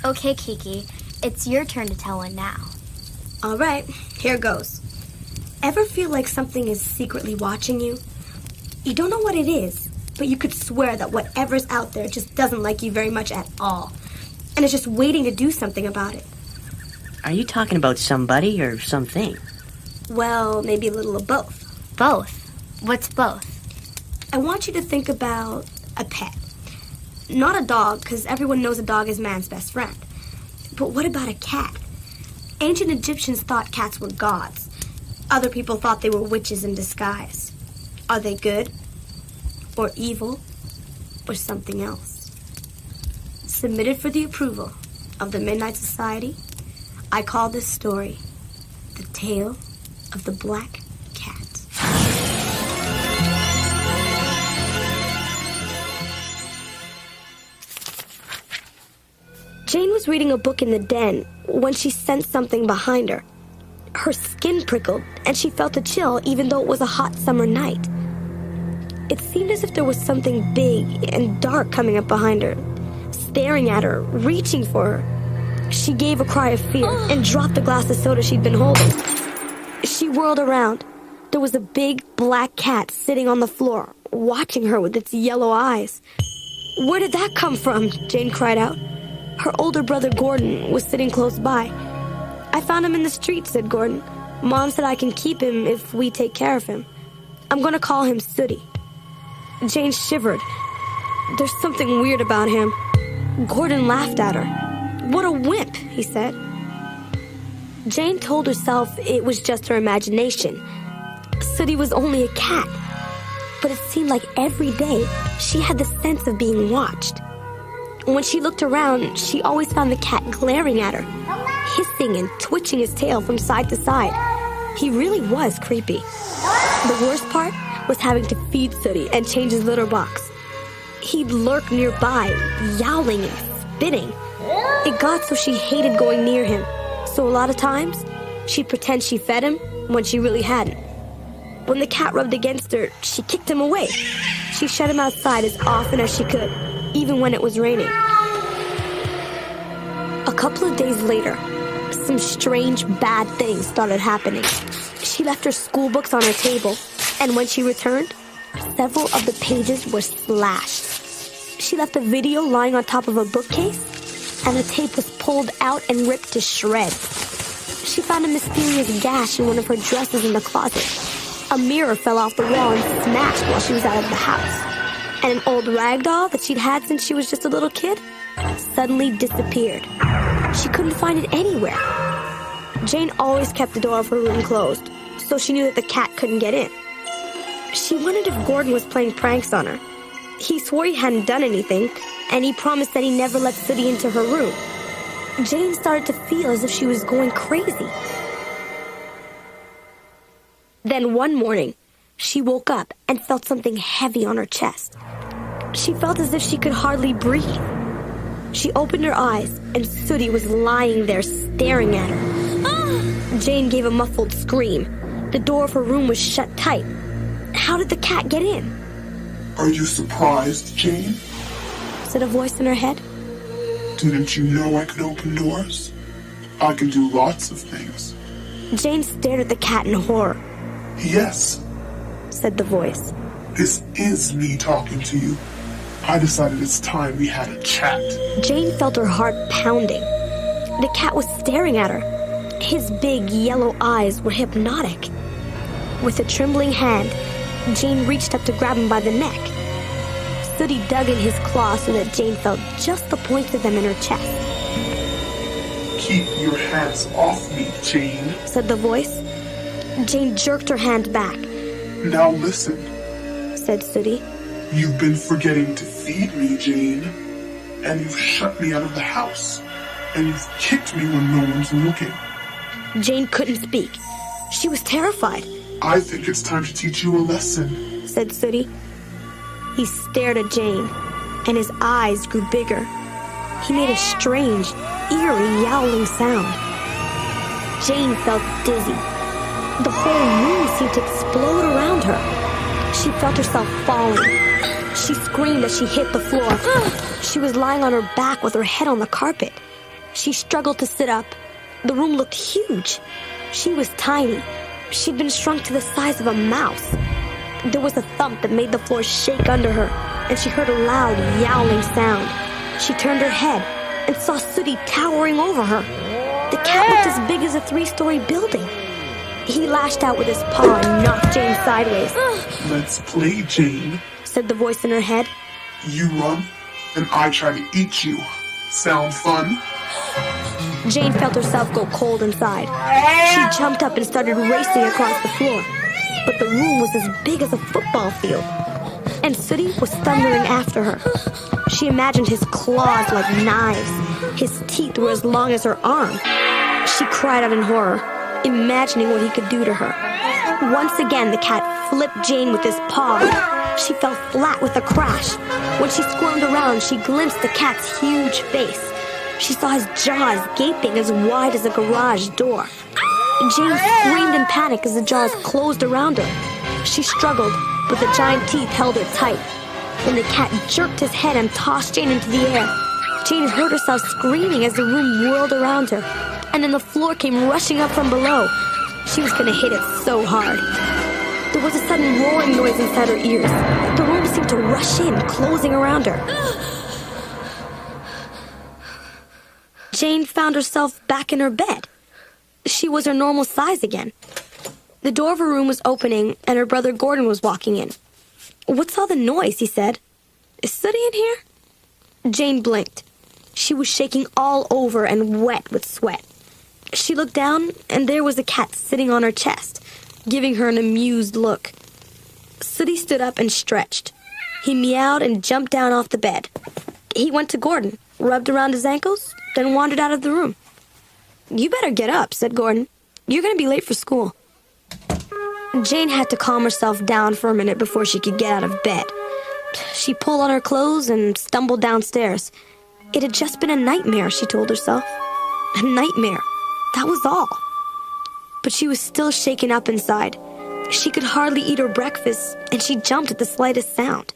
Okay, Kiki, it's your turn to tell one now. All right, here goes. Ever feel like something is secretly watching you? You don't know what it is, but you could swear that whatever's out there just doesn't like you very much at all, and is just waiting to do something about it. Are you talking about somebody or something? Well, maybe a little of both. Both? What's both? I want you to think about a pet. Not a dog, because everyone knows a dog is man's best friend. But what about a cat? Ancient Egyptians thought cats were gods. Other people thought they were witches in disguise. Are they good? Or evil? Or something else? Submitted for the approval of the Midnight Society, I call this story The Tale of the Black Cat. Jane was reading a book in the den when she sensed something behind her. Her skin prickled, and she felt a chill even though it was a hot summer night. It seemed as if there was something big and dark coming up behind her, staring at her, reaching for her. She gave a cry of fear and dropped the glass of soda she'd been holding. She whirled around. There was a big black cat sitting on the floor, watching her with its yellow eyes. "Where did that come from?" Jane cried out. Her older brother Gordon was sitting close by. "I found him in the street," said Gordon. "Mom said I can keep him if we take care of him. I'm going to call him Sooty." Jane shivered. "There's something weird about him." Gordon laughed at her. "What a wimp," he said. Jane told herself it was just her imagination. Sooty was only a cat. But it seemed like every day she had the sense of being watched. When she looked around, she always found the cat glaring at her, hissing and twitching his tail from side to side. He really was creepy. The worst part was having to feed Sooty and change his litter box. He'd lurk nearby, yowling and spitting. It got so she hated going near him. So a lot of times, she'd pretend she fed him when she really hadn't. When the cat rubbed against her, she kicked him away. She shut him outside as often as she could, even when it was raining. A couple of days later, some strange, bad things started happening. She left her school books on her table, and when she returned, several of the pages were slashed. She left a video lying on top of a bookcase, and the tape was pulled out and ripped to shreds. She found a mysterious gash in one of her dresses in the closet. A mirror fell off the wall and smashed while she was out of the house. And an old rag doll that she'd had since she was just a little kid suddenly disappeared. She couldn't find it anywhere. Jane always kept the door of her room closed, so she knew that the cat couldn't get in. She wondered if Gordon was playing pranks on her. He swore he hadn't done anything, and he promised that he never let Sooty into her room. Jane started to feel as if she was going crazy. Then one morning, she woke up and felt something heavy on her chest. She felt as if she could hardly breathe. She opened her eyes, and Sooty was lying there staring at her. Jane gave a muffled scream. The door of her room was shut tight. How did the cat get in? "Are you surprised, Jane?" said a voice in her head. "Didn't you know I could open doors? I can do lots of things." Jane stared at the cat in horror. "Yes," said the voice. "this is me talking to you. I decided it's time we had a chat." Jane felt her heart pounding. The cat was staring at her. His big yellow eyes were hypnotic. With a trembling hand, Jane reached up to grab him by the neck. Sooty dug in his claws so that Jane felt just the points of them in her chest. "Keep your hands off me, Jane," said the voice. Jane jerked her hand back. "Now listen," said Sooty. "You've been forgetting to feed me, Jane. And you've shut me out of the house. And you've kicked me when no one's looking." Jane couldn't speak. She was terrified. "I think it's time to teach you a lesson," said Sooty. He stared at Jane, and his eyes grew bigger. He made a strange, eerie, yowling sound. Jane felt dizzy. The whole room seemed to explode around her. She felt herself falling. She screamed as she hit the floor. She was lying on her back with her head on the carpet. She struggled to sit up. The room looked huge. She was tiny. She'd been shrunk to the size of a mouse. There was a thump that made the floor shake under her, and she heard a loud, yowling sound. She turned her head and saw Sooty towering over her. The cat looked as big as a 3-story building. He lashed out with his paw and knocked Jane sideways. Let's play, Jane, said the voice in her head. You run, and I try to eat you. Sound fun? Jane felt herself go cold inside. She jumped up and started racing across the floor. But the room was as big as a football field. And Sooty was thundering after her. She imagined his claws like knives. His teeth were as long as her arm. She cried out in horror, imagining what he could do to her. Once again, the cat flipped Jane with his paw. She fell flat with a crash. When she squirmed around, she glimpsed the cat's huge face. She saw his jaws gaping as wide as a garage door. Jane screamed in panic as the jaws closed around her. She struggled, but the giant teeth held her tight. Then the cat jerked his head and tossed Jane into the air. Jane heard herself screaming as the room whirled around her, and then the floor came rushing up from below. She was going to hit it so hard. There was a sudden roaring noise inside her ears. The room seemed to rush in, closing around her. Jane found herself back in her bed. She was her normal size again. The door of her room was opening, and her brother Gordon was walking in. "What's all the noise?" he said. "Is Sooty in here?" Jane blinked. She was shaking all over and wet with sweat. She looked down, and there was a cat sitting on her chest, giving her an amused look. Sooty stood up and stretched. He meowed and jumped down off the bed. He went to Gordon, rubbed around his ankles, then wandered out of the room. "You better get up," said Gordon. "You're going to be late for school." Jane had to calm herself down for a minute before she could get out of bed. She pulled on her clothes and stumbled downstairs. It had just been a nightmare, she told herself. A nightmare. That was all. But she was still shaken up inside. She could hardly eat her breakfast, and she jumped at the slightest sound.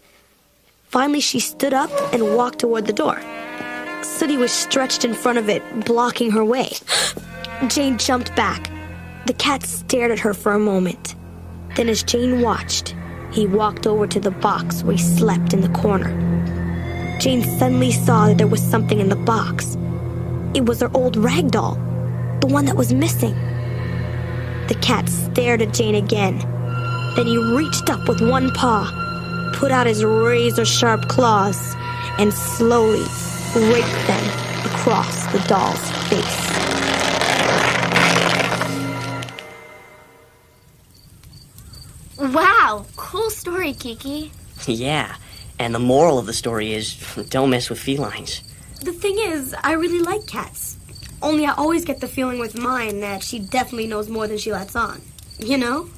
Finally, she stood up and walked toward the door. Sooty was stretched in front of it, blocking her way. Jane jumped back. The cat stared at her for a moment. Then as Jane watched, he walked over to the box where he slept in the corner. Jane suddenly saw that there was something in the box. It was her old rag doll, the one that was missing. The cat stared at Jane again. Then he reached up with one paw, put out his razor-sharp claws, and slowly raked them across the doll's face. Wow, cool story, Kiki. Yeah, and the moral of the story is don't mess with felines. The thing is, I really like cats. Only I always get the feeling with mine that she definitely knows more than she lets on. You know?